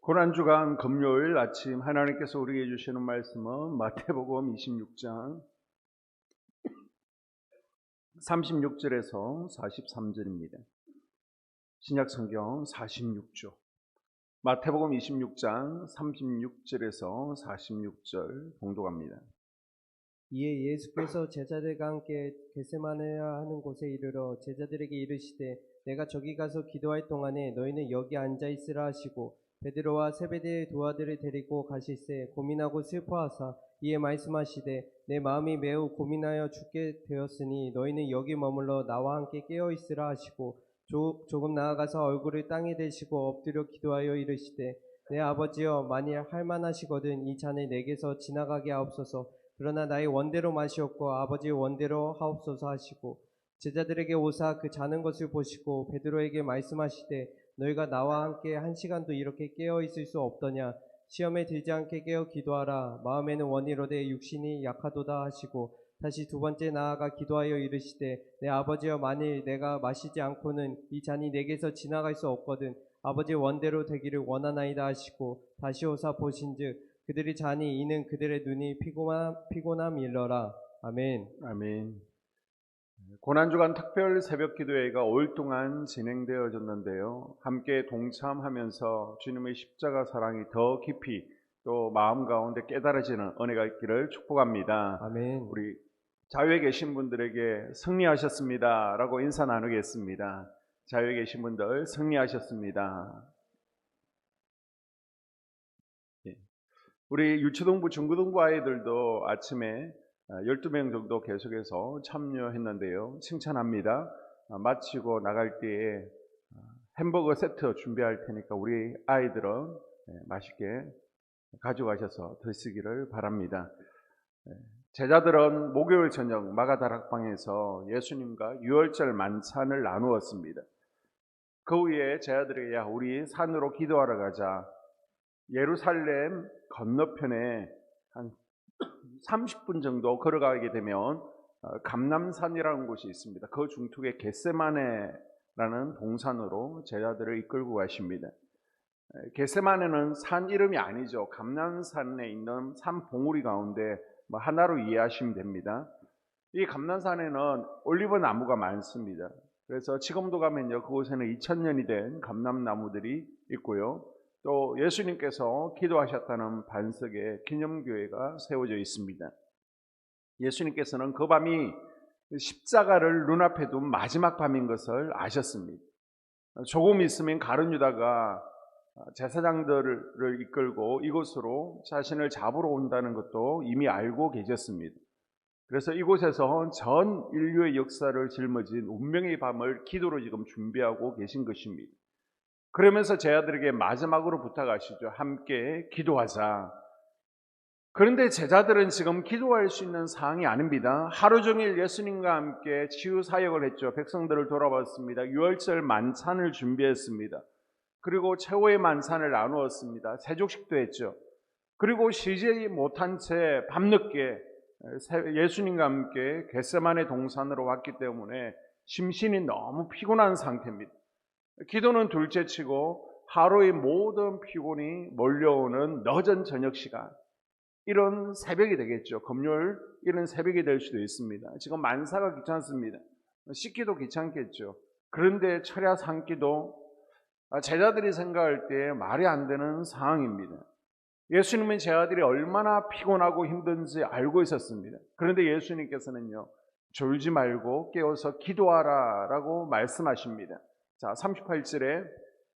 고난주간 금요일 아침 하나님께서 우리에게 주시는 말씀은 마태복음 26장 36절에서 43절입니다. 신약성경 46조 마태복음 26장 36절에서 46절 봉독합니다. 이에 예수께서 제자들과 함께 겟세마네라 하는 곳에 이르러 제자들에게 이르시되 내가 저기 가서 기도할 동안에 너희는 여기 앉아 있으라 하시고 베드로와 세베대의 두 아들을 데리고 가실새 고민하고 슬퍼하사 이에 말씀하시되 내 마음이 매우 고민하여 죽게 되었으니 너희는 여기 머물러 나와 함께 깨어 있으라 하시고 조금 나아가서 얼굴을 땅에 대시고 엎드려 기도하여 이르시되 내 아버지여 만일 할만하시거든 이 잔을 내게서 지나가게 하옵소서. 그러나 나의 원대로 마시옵고 아버지의 원대로 하옵소서 하시고 제자들에게 오사 그 자는 것을 보시고 베드로에게 말씀하시되 너희가 나와 함께 1시간도 이렇게 깨어 있을 수 없더냐. 시험에 들지 않게 깨어 기도하라. 마음에는 원이로되 육신이 약하도다 하시고 다시 두 번째 나아가 기도하여 이르시되 내 아버지여 만일 내가 마시지 않고는 이 잔이 내게서 지나갈 수 없거든 아버지의 원대로 되기를 원하나이다 하시고 다시 오사 보신즉 그들이 자니 이는 그들의 눈이 피곤함일러라. 아멘. 아멘. 고난주간 특별 새벽 기도회가 5일 동안 진행되어졌는데요. 함께 동참하면서 주님의 십자가 사랑이 더 깊이 또 마음 가운데 깨달아지는 은혜가 있기를 축복합니다. 아멘. 우리 자유에 계신 분들에게 승리하셨습니다 라고 인사 나누겠습니다. 자유에 계신 분들 승리하셨습니다. 우리 유치동부 중고등부 아이들도 아침에 12명 정도 계속해서 참여했는데요. 칭찬합니다. 마치고 나갈 때에 햄버거 세트 준비할 테니까 우리 아이들은 맛있게 가져가셔서 드시기를 바랍니다. 제자들은 목요일 저녁 마가다락방에서 예수님과 유월절 만찬을 나누었습니다. 그 후에 제자들에게 야 우리 산으로 기도하러 가자. 예루살렘 건너편에 한 30분 정도 걸어가게 되면 감람산이라는 곳이 있습니다. 그 중턱에 겟세마네라는 동산으로 제자들을 이끌고 가십니다. 겟세마네는 산 이름이 아니죠. 감람산에 있는 산 봉우리 가운데 하나로 이해하시면 됩니다. 이 감람산에는 올리브 나무가 많습니다. 그래서 지금도 가면요 그곳에는 2000년이 된 감람나무들이 있고요. 또 예수님께서 기도하셨다는 반석의 기념교회가 세워져 있습니다. 예수님께서는 그 밤이 십자가를 눈앞에 둔 마지막 밤인 것을 아셨습니다. 조금 있으면 가룟 유다가 제사장들을 이끌고 이곳으로 자신을 잡으러 온다는 것도 이미 알고 계셨습니다. 그래서 이곳에서 전 인류의 역사를 짊어진 운명의 밤을 기도로 지금 준비하고 계신 것입니다. 그러면서 제자들에게 마지막으로 부탁하시죠. 함께 기도하자. 그런데 제자들은 지금 기도할 수 있는 상황이 아닙니다. 하루 종일 예수님과 함께 치유 사역을 했죠. 백성들을 돌아봤습니다. 유월절 만찬을 준비했습니다. 그리고 최후의 만찬을 나누었습니다. 세족식도 했죠. 그리고 쉬지 못한 채 밤늦게 예수님과 함께 겟세마네 동산으로 왔기 때문에 심신이 너무 피곤한 상태입니다. 기도는 둘째치고 하루의 모든 피곤이 몰려오는 늦은 저녁 시간, 이런 새벽이 되겠죠. 금요일 이런 새벽이 될 수도 있습니다. 지금 만사가 귀찮습니다. 씻기도 귀찮겠죠. 그런데 철야 삼기도 제자들이 생각할 때 말이 안 되는 상황입니다. 예수님은 제자들이 얼마나 피곤하고 힘든지 알고 있었습니다. 그런데 예수님께서는요 졸지 말고 깨어서 기도하라 라고 말씀하십니다. 자, 38절에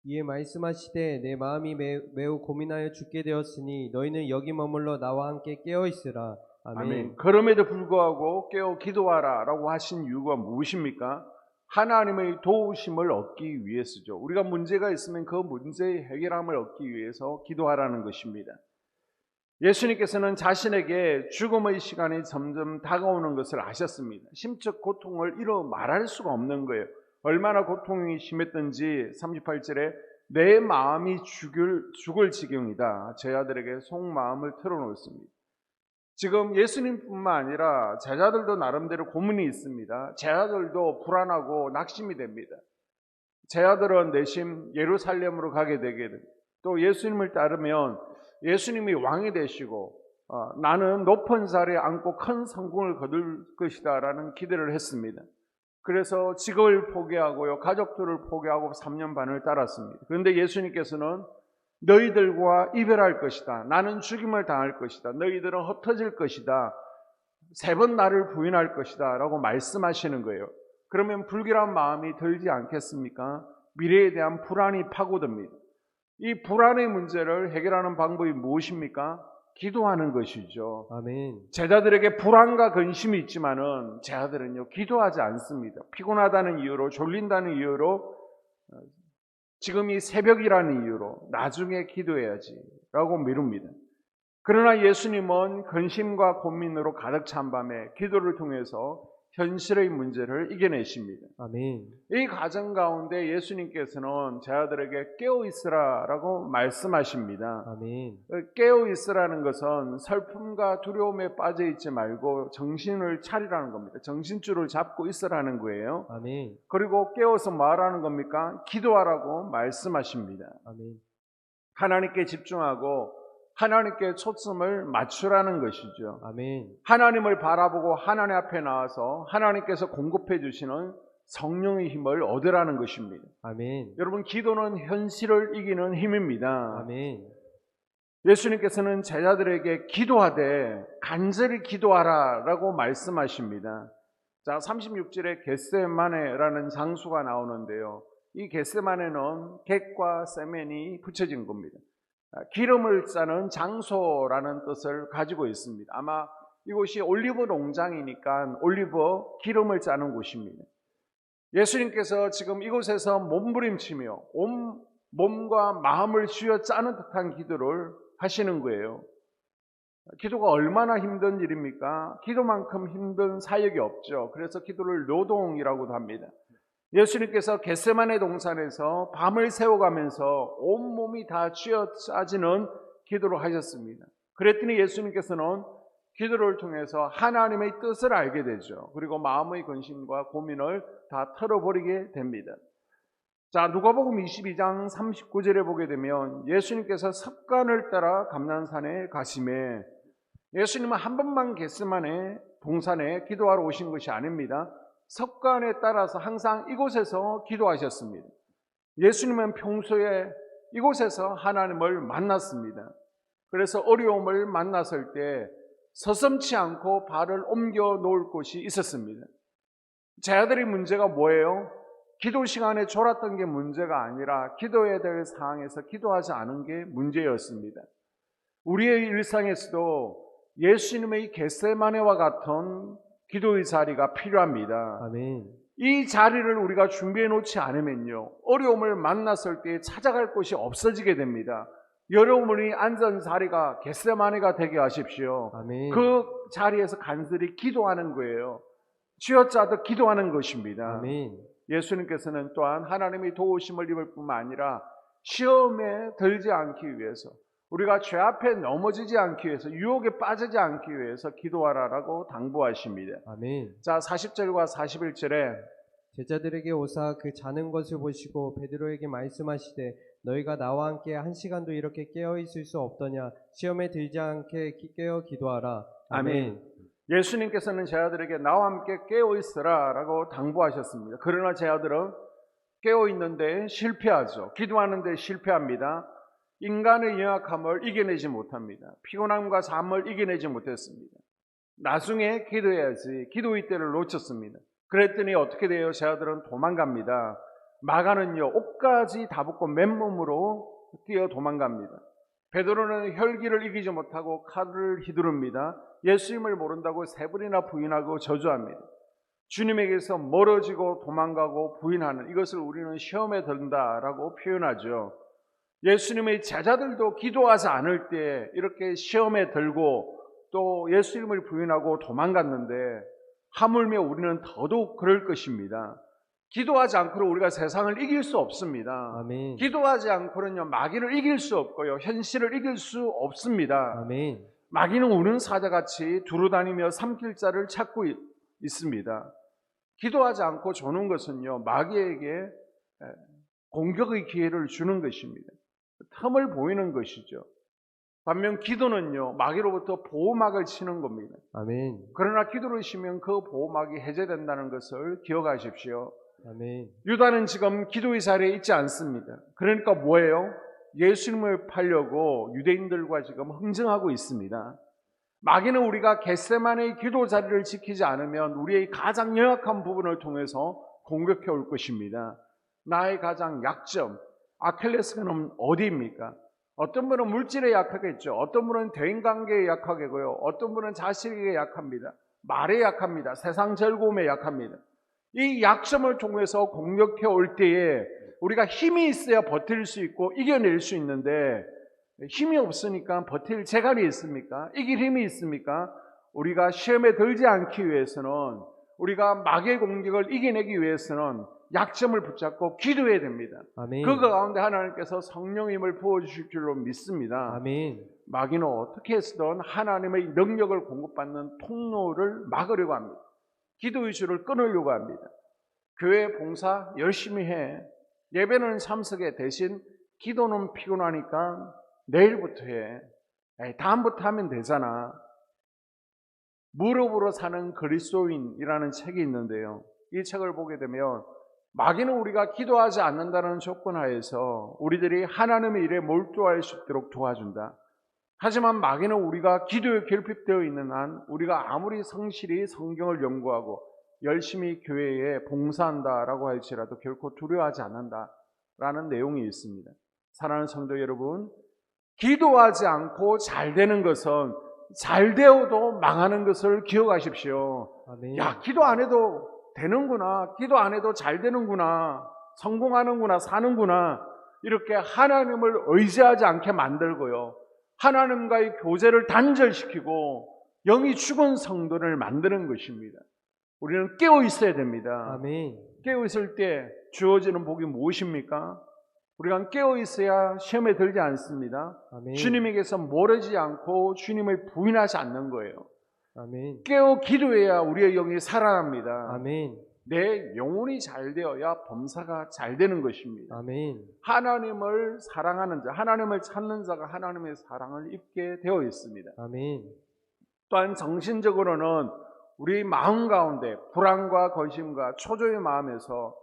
이에 말씀하시되 내 마음이 매우 고민하여 죽게 되었으니 너희는 여기 머물러 나와 함께 깨어 있으라. 아멘. 아멘. 그럼에도 불구하고 깨어 기도하라 라고 하신 이유가 무엇입니까? 하나님의 도우심을 얻기 위해서죠. 우리가 문제가 있으면 그 문제의 해결함을 얻기 위해서 기도하라는 것입니다. 예수님께서는 자신에게 죽음의 시간이 점점 다가오는 것을 아셨습니다. 심적 고통을 이루 말할 수가 없는 거예요. 얼마나 고통이 심했던지 38절에 내 마음이 죽을 지경이다. 제자들에게 속마음을 털어놓습니다. 지금 예수님뿐만 아니라 제자들도 나름대로 고민이 있습니다. 제자들도 불안하고 낙심이 됩니다. 제자들은 내심 예루살렘으로 가게 되게 됩니다. 또 예수님을 따르면 예수님이 왕이 되시고 나는 높은 자리에 앉고 큰 성공을 거둘 것이다 라는 기대를 했습니다. 그래서 직업을 포기하고요, 가족들을 포기하고 3년 반을 따랐습니다. 그런데 예수님께서는 너희들과 이별할 것이다, 나는 죽임을 당할 것이다, 너희들은 흩어질 것이다, 3번 나를 부인할 것이다 라고 말씀하시는 거예요. 그러면 불길한 마음이 들지 않겠습니까? 미래에 대한 불안이 파고듭니다. 이 불안의 문제를 해결하는 방법이 무엇입니까? 기도하는 것이죠. 아멘. 제자들에게 불안과 근심이 있지만은 제자들은요, 기도하지 않습니다. 피곤하다는 이유로, 졸린다는 이유로, 지금이 새벽이라는 이유로 나중에 기도해야지 라고 미룹니다. 그러나 예수님은 근심과 고민으로 가득 찬 밤에 기도를 통해서 현실의 문제를 이겨내십니다. 아멘. 이 과정 가운데 예수님께서는 제자들에게 깨어있으라라고 말씀하십니다. 아멘. 깨어있으라는 것은 슬픔과 두려움에 빠져있지 말고 정신을 차리라는 겁니다. 정신줄을 잡고 있으라는 거예요. 아멘. 그리고 깨어서 말하는 겁니까? 기도하라고 말씀하십니다. 아멘. 하나님께 집중하고 하나님께 초점을 맞추라는 것이죠. 아멘. 하나님을 바라보고 하나님 앞에 나와서 하나님께서 공급해 주시는 성령의 힘을 얻으라는 것입니다. 아멘. 여러분, 기도는 현실을 이기는 힘입니다. 아멘. 예수님께서는 제자들에게 기도하되 간절히 기도하라라고 말씀하십니다. 자, 36절에 겟세마네라는 장소가 나오는데요. 이 겟세마네는 객과 세멘이 붙여진 겁니다. 기름을 짜는 장소라는 뜻을 가지고 있습니다. 아마 이곳이 올리브 농장이니까 올리브 기름을 짜는 곳입니다. 예수님께서 지금 이곳에서 몸부림치며 온 몸과 마음을 쥐어 짜는 듯한 기도를 하시는 거예요. 기도가 얼마나 힘든 일입니까? 기도만큼 힘든 사역이 없죠. 그래서 기도를 노동이라고도 합니다. 예수님께서 겟세마네 동산에서 밤을 새워가면서 온몸이 다 쥐어 짜지는 기도를 하셨습니다. 그랬더니 예수님께서는 기도를 통해서 하나님의 뜻을 알게 되죠. 그리고 마음의 근심과 고민을 다 털어버리게 됩니다. 자, 누가복음 22장 39절에 보게 되면 예수님께서 습관을 따라 감난산에 가심에, 예수님은 한 번만 겟세마네 동산에 기도하러 오신 것이 아닙니다. 습관에 따라서 항상 이곳에서 기도하셨습니다. 예수님은 평소에 이곳에서 하나님을 만났습니다. 그래서 어려움을 만났을 때 서슴지 않고 발을 옮겨 놓을 곳이 있었습니다. 제자들의 문제가 뭐예요? 기도 시간에 졸았던 게 문제가 아니라 기도해야 될 상황에서 기도하지 않은 게 문제였습니다. 우리의 일상에서도 예수님의 겟세마네와 같은 기도의 자리가 필요합니다. 아멘. 이 자리를 우리가 준비해 놓지 않으면요, 어려움을 만났을 때 찾아갈 곳이 없어지게 됩니다. 여러분이 앉은 자리가 겟세마네가 되게 하십시오. 아멘. 그 자리에서 간절히 기도하는 거예요. 쥐어짜듯 기도하는 것입니다. 아멘. 예수님께서는 또한 하나님의 도우심을 입을 뿐만 아니라 시험에 들지 않기 위해서, 우리가 죄 앞에 넘어지지 않기 위해서, 유혹에 빠지지 않기 위해서 기도하라라고 당부하십니다. 아멘. 자, 40절과 41절에 제자들에게 오사 그 자는 것을 보시고 베드로에게 말씀하시되 너희가 나와 함께 1시간도 이렇게 깨어 있을 수 없더냐? 시험에 들지 않게 깨어 기도하라. 아멘. 예수님께서는 제자들에게 나와 함께 깨어 있으라라고 당부하셨습니다. 그러나 제자들은 깨어 있는데 실패하죠. 기도하는데 실패합니다. 인간의 연약함을 이겨내지 못합니다. 피곤함과 잠을 이겨내지 못했습니다. 나중에 기도해야지 기도의 때를 놓쳤습니다. 그랬더니 어떻게 돼요? 제자들은 도망갑니다. 마가는요, 옷까지 다 벗고 맨몸으로 뛰어 도망갑니다. 베드로는 혈기를 이기지 못하고 칼을 휘두릅니다. 예수님을 모른다고 3번이나 부인하고 저주합니다. 주님에게서 멀어지고 도망가고 부인하는, 이것을 우리는 시험에 든다라고 표현하죠. 예수님의 제자들도 기도하지 않을 때 이렇게 시험에 들고 또 예수님을 부인하고 도망갔는데 하물며 우리는 더더욱 그럴 것입니다. 기도하지 않고는 우리가 세상을 이길 수 없습니다. 아멘. 기도하지 않고는요, 마귀를 이길 수 없고요, 현실을 이길 수 없습니다. 아멘. 마귀는 우는 사자같이 두루다니며 삼킬 자를 찾고 있습니다. 기도하지 않고 조는 것은요, 마귀에게 공격의 기회를 주는 것입니다. 틈을 보이는 것이죠. 반면 기도는요, 마귀로부터 보호막을 치는 겁니다. 아멘. 그러나 기도를 쉬면 그 보호막이 해제된다는 것을 기억하십시오. 아멘. 유다는 지금 기도의 자리에 있지 않습니다. 그러니까 뭐예요? 예수님을 팔려고 유대인들과 지금 흥정하고 있습니다. 마귀는 우리가 겟세마네의 기도 자리를 지키지 않으면 우리의 가장 연약한 부분을 통해서 공격해 올 것입니다. 나의 가장 약점, 아킬레스건은 어디입니까? 어떤 분은 물질에 약하겠죠. 어떤 분은 대인관계에 약하겠고요. 어떤 분은 자식에게 약합니다. 말에 약합니다. 세상 즐거움에 약합니다. 이 약점을 통해서 공격해 올 때에 우리가 힘이 있어야 버틸 수 있고 이겨낼 수 있는데 힘이 없으니까 버틸 재간이 있습니까? 이길 힘이 있습니까? 우리가 시험에 들지 않기 위해서는, 우리가 마귀의 공격을 이겨내기 위해서는 약점을 붙잡고 기도해야 됩니다. 아멘. 그 가운데 하나님께서 성령님을 부어주실 줄로 믿습니다. 아멘. 마귀는 어떻게 해서든 하나님의 능력을 공급받는 통로를 막으려고 합니다. 기도의 줄을 끊으려고 합니다. 교회 봉사 열심히 해. 예배는 참석해. 대신 기도는 피곤하니까 내일부터 해. 다음부터 하면 되잖아. 무릎으로 사는 그리스도인이라는 책이 있는데요. 이 책을 보게 되면 마귀는 우리가 기도하지 않는다는 조건 하에서 우리들이 하나님의 일에 몰두할 수 있도록 도와준다. 하지만 마귀는 우리가 기도에 결핍되어 있는 한 우리가 아무리 성실히 성경을 연구하고 열심히 교회에 봉사한다라고 할지라도 결코 두려워하지 않는다라는 내용이 있습니다. 사랑하는 성도 여러분, 기도하지 않고 잘 되는 것은 잘 되어도 망하는 것을 기억하십시오. 아멘. 야, 기도 안 해도 되는구나. 기도 안 해도 잘 되는구나. 성공하는구나. 사는구나. 이렇게 하나님을 의지하지 않게 만들고요. 하나님과의 교제를 단절시키고 영이 죽은 성도를 만드는 것입니다. 우리는 깨어 있어야 됩니다. 아멘. 깨어 있을 때 주어지는 복이 무엇입니까? 우리가 깨어 있어야 시험에 들지 않습니다. 아멘. 주님에게서 멀어지지 않고 주님을 부인하지 않는 거예요. 아멘. 깨어 기도해야 우리의 영이 살아납니다. 아멘. 내 영혼이 잘 되어야 범사가 잘 되는 것입니다. 아멘. 하나님을 사랑하는 자, 하나님을 찾는 자가 하나님의 사랑을 입게 되어 있습니다. 아멘. 또한 정신적으로는 우리 마음 가운데 불안과 거심과 초조의 마음에서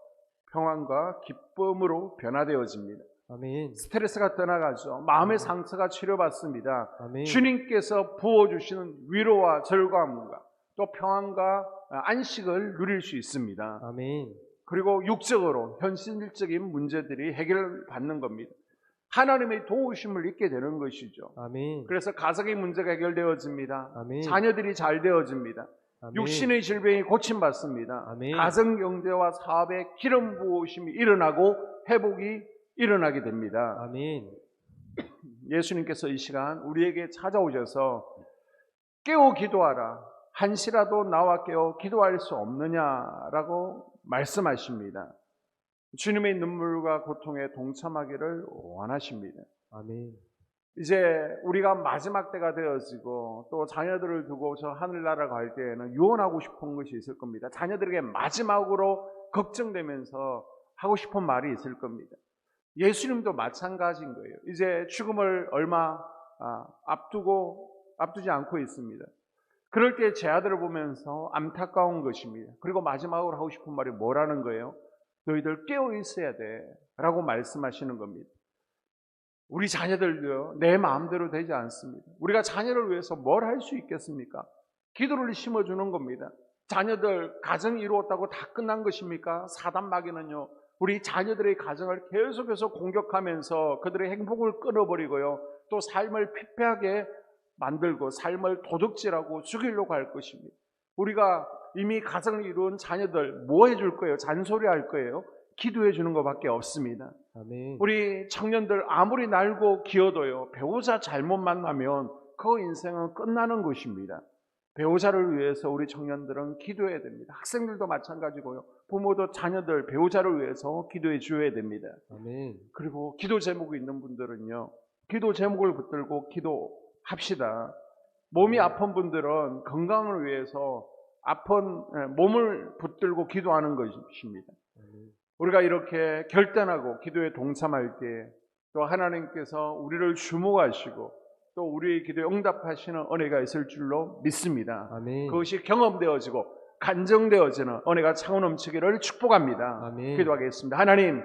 평안과 기쁨으로 변화되어집니다. 아멘. 스트레스가 떠나가죠. 마음의 상처가 치료받습니다. 아멘. 주님께서 부어주시는 위로와 즐거움과 또 평안과 안식을 누릴 수 있습니다. 아멘. 그리고 육적으로 현실적인 문제들이 해결받는 겁니다. 하나님의 도우심을 잊게 되는 것이죠. 아멘. 그래서 가정의 문제가 해결되어집니다. 아멘. 자녀들이 잘 되어집니다. 아멘. 육신의 질병이 고침받습니다. 아멘. 가정 경제와 사업에 기름 부으심이 일어나고 회복이 일어나게 됩니다. 아멘. 예수님께서 이 시간 우리에게 찾아오셔서 깨어 기도하라. 한시라도 나와 깨어 기도할 수 없느냐라고 말씀하십니다. 주님의 눈물과 고통에 동참하기를 원하십니다. 아멘. 이제 우리가 마지막 때가 되어지고 또 자녀들을 두고 저 하늘나라 갈 때에는 유언하고 싶은 것이 있을 겁니다. 자녀들에게 마지막으로 걱정되면서 하고 싶은 말이 있을 겁니다. 예수님도 마찬가지인 거예요. 이제 죽음을 얼마 앞두지 않고 있습니다. 그럴 때 제 아들을 보면서 안타까운 것입니다. 그리고 마지막으로 하고 싶은 말이 뭐라는 거예요? 너희들 깨어 있어야 돼 라고 말씀하시는 겁니다. 우리 자녀들도요, 내 마음대로 되지 않습니다. 우리가 자녀를 위해서 뭘 할 수 있겠습니까? 기도를 심어주는 겁니다. 자녀들 가정 이루었다고 다 끝난 것입니까? 사단 마귀는요, 우리 자녀들의 가정을 계속해서 공격하면서 그들의 행복을 끊어버리고요, 또 삶을 피폐하게 만들고 삶을 도둑질하고 죽이려고 할 것입니다. 우리가 이미 가정을 이룬 자녀들 뭐 해줄 거예요? 잔소리 할 거예요? 기도해 주는 것밖에 없습니다. 아멘. 우리 청년들 아무리 날고 기어도요, 배우자 잘못 만나면 그 인생은 끝나는 것입니다. 배우자를 위해서 우리 청년들은 기도해야 됩니다. 학생들도 마찬가지고요, 부모도 자녀들, 배우자를 위해서 기도해 줘야 됩니다. 아멘. 그리고 기도 제목이 있는 분들은요, 기도 제목을 붙들고 기도합시다. 몸이 아픈 분들은 건강을 위해서 아픈 몸을 붙들고 기도하는 것입니다. 아멘. 우리가 이렇게 결단하고 기도에 동참할 때 또 하나님께서 우리를 주목하시고 또 우리의 기도에 응답하시는 은혜가 있을 줄로 믿습니다. 아멘. 그것이 경험되어지고 간증되어지는 은혜가 차고 넘치기를 축복합니다. 아멘. 기도하겠습니다. 하나님,